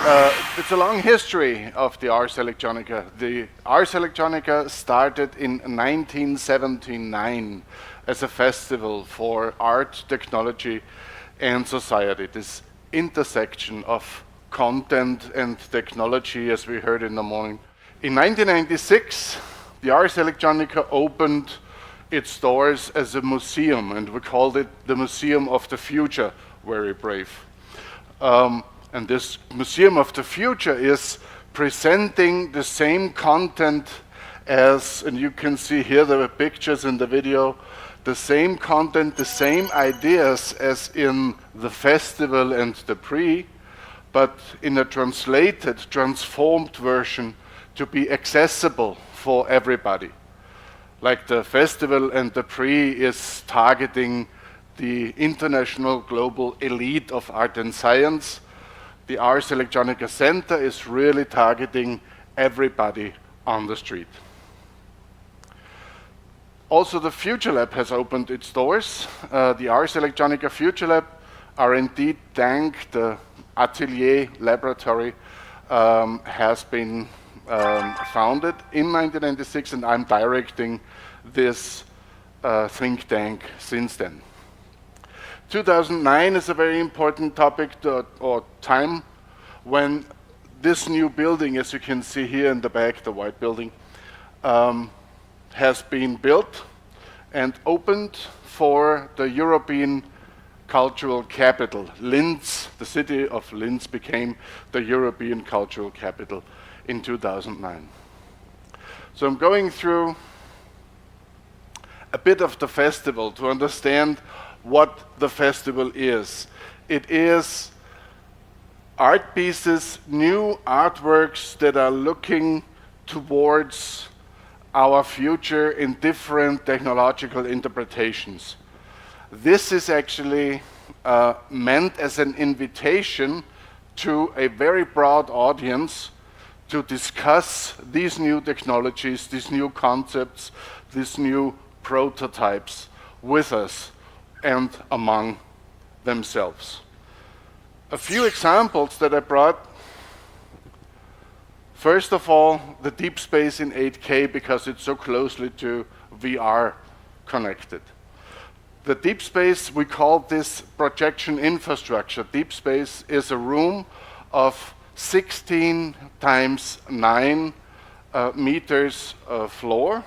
It's a long history of the Ars Electronica. The Ars Electronica started in 1979 as a festival for art, technology, and society. This intersection of content and technology, as we heard in the morning. In 1996, the Ars Electronica opened its doors as a museum, and we called it the Museum of the Future. Very brave. And this Museum of the Future is presenting the same content as, and you can see here there are pictures in the video, the same content, the same ideas as in the festival and the pre, but in a translated, transformed version to be accessible for everybody. Like the festival and the pre is targeting the international global elite of art and science. The Ars Electronica Center is really targeting everybody on the street. Also, the Future Lab has opened its doors. The Ars Electronica Future Lab, R&D tank, the Atelier Laboratory, has been founded in 1996, and I'm directing this think tank since then. 2009 is a very important topic or time when this new building, as you can see here in the back, the white building, has been built and opened for the European cultural capital. Linz, the city of Linz, became the European cultural capital in 2009. So I'm going through a bit of the festival to understand what the festival is. It is art pieces, new artworks that are looking towards our future in different technological interpretations. This is actually meant as an invitation to a very broad audience to discuss these new technologies, these new concepts, these new prototypes with us and among themselves. A few examples that I brought. First of all, the deep space in 8K, because it's so closely to VR connected. The deep space, we call this projection infrastructure. Deep space is a room of 16 times 9 meters floor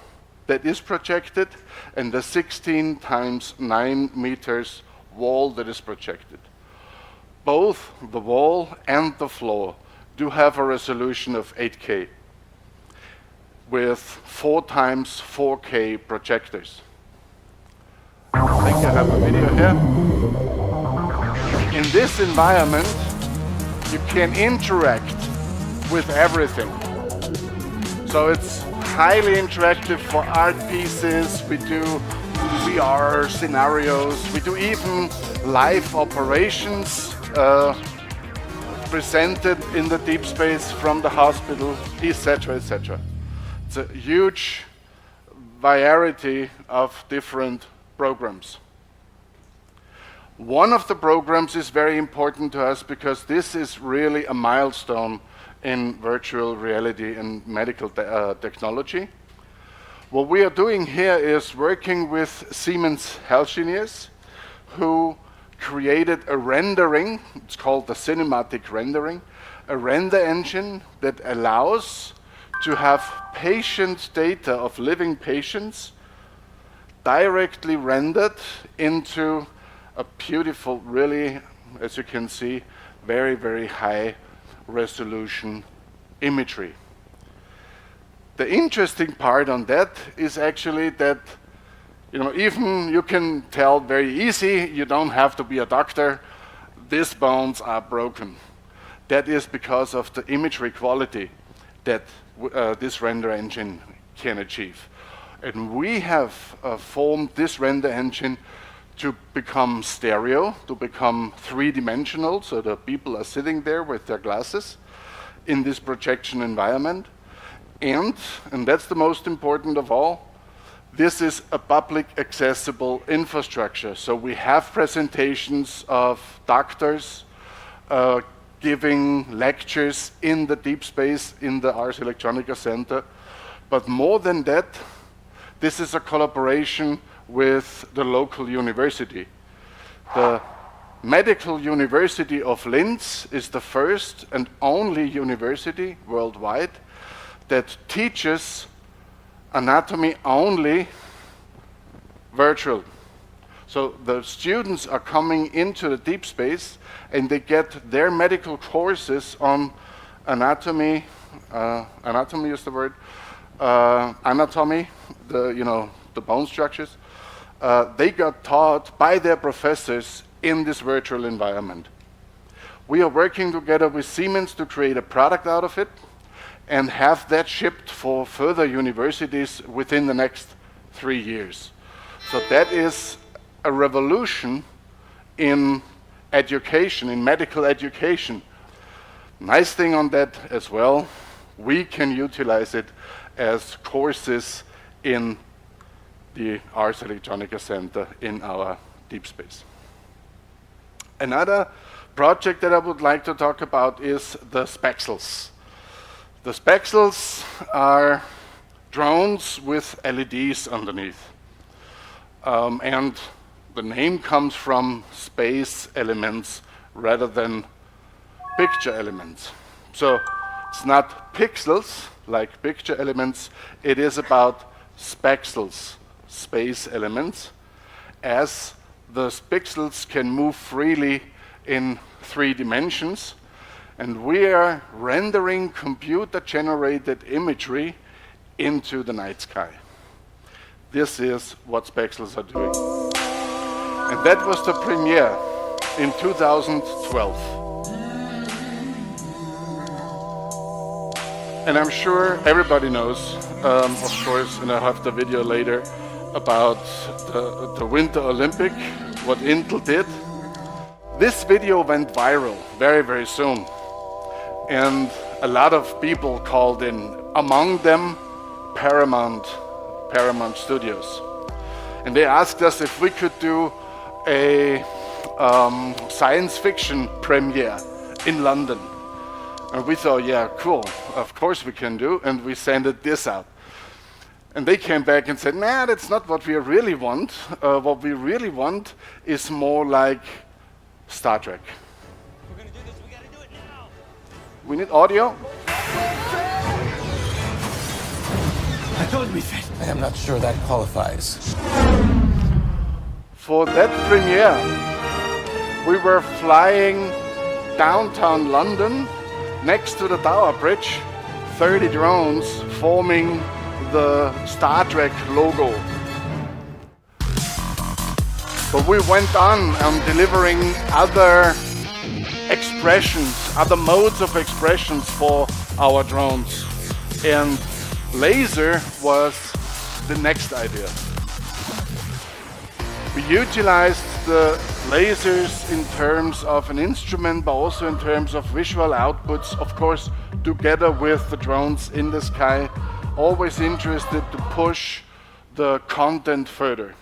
that is projected, and the 16 times 9 meters wall that is projected. Both the wall and the floor do have a resolution of 8K with 4 times 4K projectors. I think I have a video here. In this environment, you can interact with everything. So it's highly interactive for art pieces. We do VR scenarios. We do even live operations presented in the deep space from the hospital, etc., etc. It's a huge variety of different programs. One of the programs is very important to us because this is really a milestone in virtual reality and medical technology. What we are doing here is working with Siemens Healthineers, who created a rendering, it's called the cinematic rendering, a render engine that allows to have patient data of living patients directly rendered into a beautiful, really, as you can see, very, very high resolution imagery. The interesting part on that is actually that, even you can tell very easy, you don't have to be a doctor, these bones are broken. That is because of the imagery quality that this render engine can achieve. And we have formed this render engine to become stereo, to become three-dimensional, so the people are sitting there with their glasses in this projection environment. And that's the most important of all, this is a public accessible infrastructure. So we have presentations of doctors giving lectures in the deep space in the Ars Electronica Center. But more than that, this is a collaboration with the local university. The Medical University of Linz is the first and only university worldwide that teaches anatomy only virtual. So the students are coming into the deep space and they get their medical courses on anatomy, anatomy is the word, anatomy, the bone structures. They got taught by their professors in this virtual environment. We are working together with Siemens to create a product out of it and have that shipped for further universities within the next 3 years. So that is a revolution in education, in medical education. Nice thing on that as well, we can utilize it as courses in the Ars Electronica Center in our deep space. Another project that I would like to talk about is the Spexels. The Spexels are drones with LEDs underneath. And the name comes from space elements rather than picture elements. So it's not pixels like picture elements, it is about Spexels, space elements, as the pixels can move freely in 3 dimensions, and we are rendering computer-generated imagery into the night sky. This is what Spexels are doing. And that was the premiere in 2012. And I'm sure everybody knows, of course, and I have the video later, about the Winter Olympic, what Intel did. This video went viral very, very soon. And a lot of people called in, among them Paramount Studios. And they asked us if we could do a science fiction premiere in London. And we thought, yeah, cool, of course we can do, and we sent this out. And they came back and said, nah, that's not what we really want. What we really want is more like Star Trek. We're gonna do this, we gotta do it now. We need audio. I told you we fit. I am not sure that qualifies. For that premiere, we were flying downtown London next to the Tower Bridge, 30 drones forming the Star Trek logo. But we went on delivering other expressions, other modes of expressions for our drones. And laser was the next idea. We utilized the lasers in terms of an instrument, but also in terms of visual outputs, of course, together with the drones in the sky, always interested to push the content further.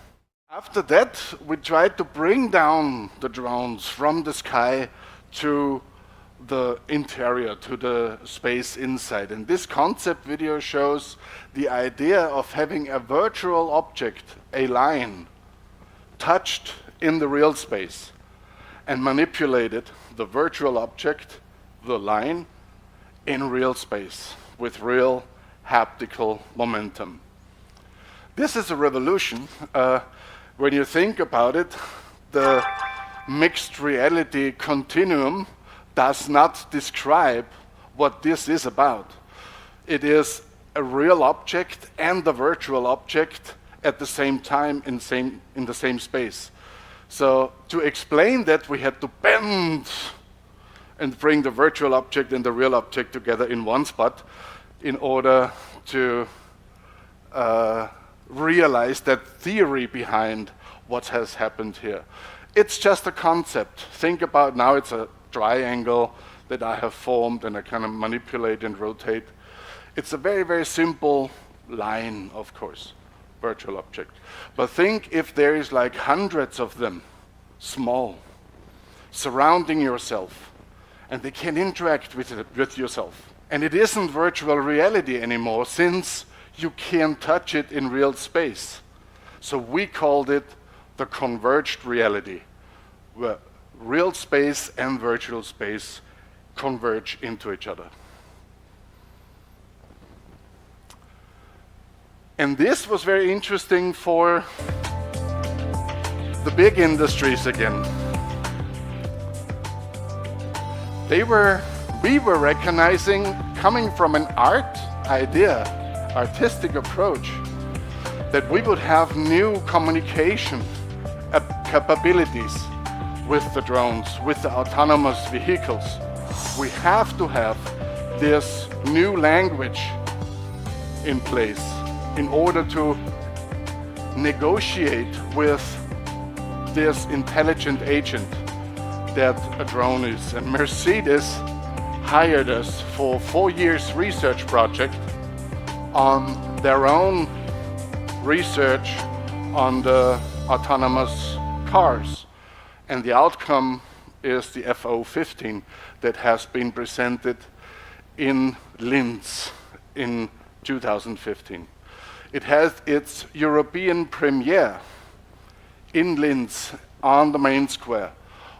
After that, we tried to bring down the drones from the sky to the interior, to the space inside. And this concept video shows the idea of having a virtual object, a line, touched in the real space and manipulated the virtual object, the line, in real space with real haptical momentum. This is a revolution. When you think about it, the mixed reality continuum does not describe what this is about. It is a real object and a virtual object at the same time in the same space. So to explain that, we had to bend and bring the virtual object and the real object together in one spot in order to realize that theory behind what has happened here. It's just a concept. Think about now it's a triangle that I have formed and I kind of manipulate and rotate. It's a very, very simple line, of course, virtual object. But think if there is like hundreds of them, small, surrounding yourself, and they can interact with yourself. And it isn't virtual reality anymore, since you can't touch it in real space. So we called it the converged reality, where real space and virtual space converge into each other. And this was very interesting for the big industries again. We were recognizing, coming from an artistic approach, that we would have new communication capabilities with the drones, with the autonomous vehicles. We have to have this new language in place in order to negotiate with this intelligent agent that a drone is. And Mercedes hired us for a 4 years research project on their own research on the autonomous cars. And the outcome is the FO15 that has been presented in Linz in 2015. It has its European premiere in Linz on the main square,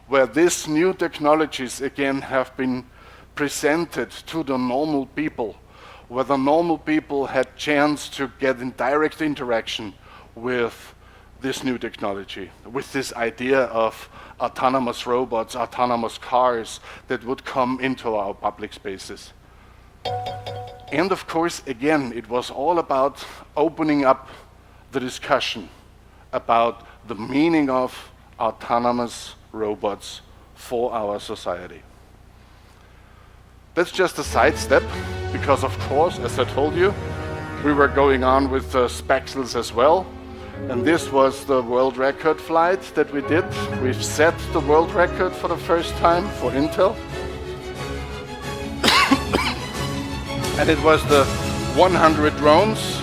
where these new technologies again have been presented to the normal people, where the normal people had chance to get in direct interaction with this new technology, with this idea of autonomous robots, autonomous cars that would come into our public spaces. And of course, again, it was all about opening up the discussion about the meaning of autonomous robots for our society. That's just a sidestep, because of course, as I told you, we were going on with Spaxels as well. And this was the world record flight that we did. We've set the world record for the first time for Intel. And it was the 100 drones,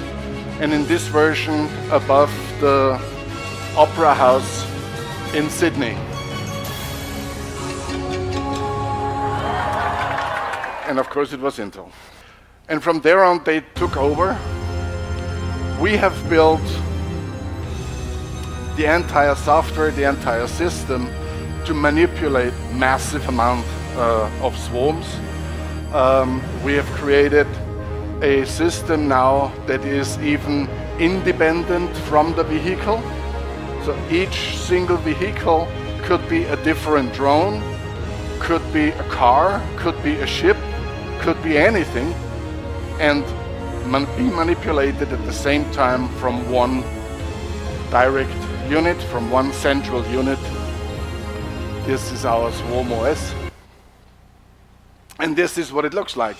and in this version above the Opera House in Sydney. And of course it was Intel. And from there on they took over. We have built the entire software, the entire system to manipulate massive amount of swarms. We have created a system now that is even independent from the vehicle. So each single vehicle could be a different drone, could be a car, could be a ship, could be anything, and be manipulated at the same time from one direct unit, from one central unit. This is our Swarm OS. And this is what it looks like.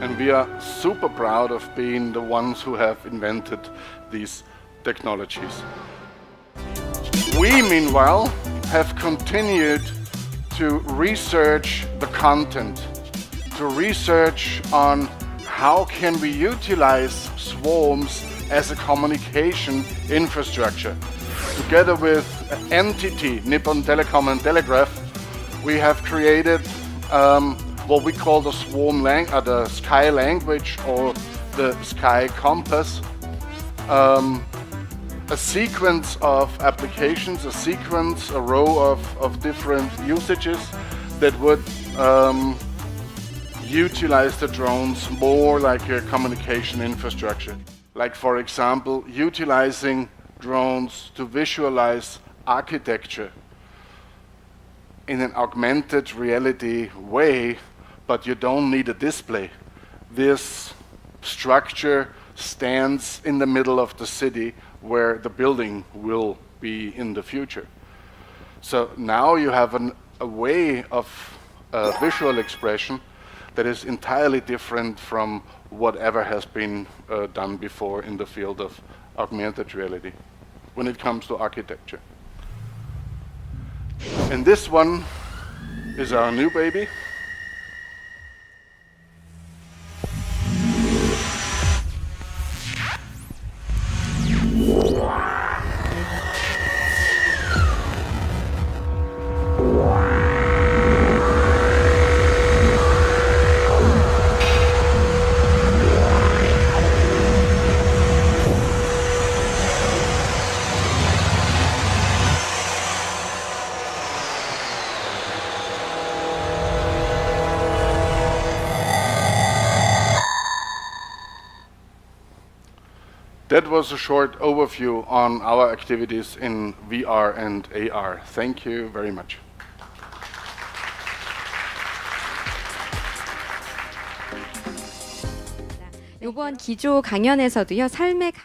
And we are super proud of being the ones who have invented these technologies. We, meanwhile, have continued to research the content, to research on how can we utilize swarms as a communication infrastructure. Together with NTT, Nippon Telecom and Telegraph, we have created what we call the swarm the sky language, or the sky compass, a sequence of applications, a row of different usages that would utilize the drones more like a communication infrastructure. Like, for example, utilizing drones to visualize architecture in an augmented reality way, but you don't need a display. This structure stands in the middle of the city where the building will be in the future. So now you have a way of visual expression that is entirely different from whatever has been done before in the field of augmented reality when it comes to architecture. And this one is our new baby. That was a short overview on our activities in VR and AR. Thank you very much. 이번 기조 강연에서도요, 삶의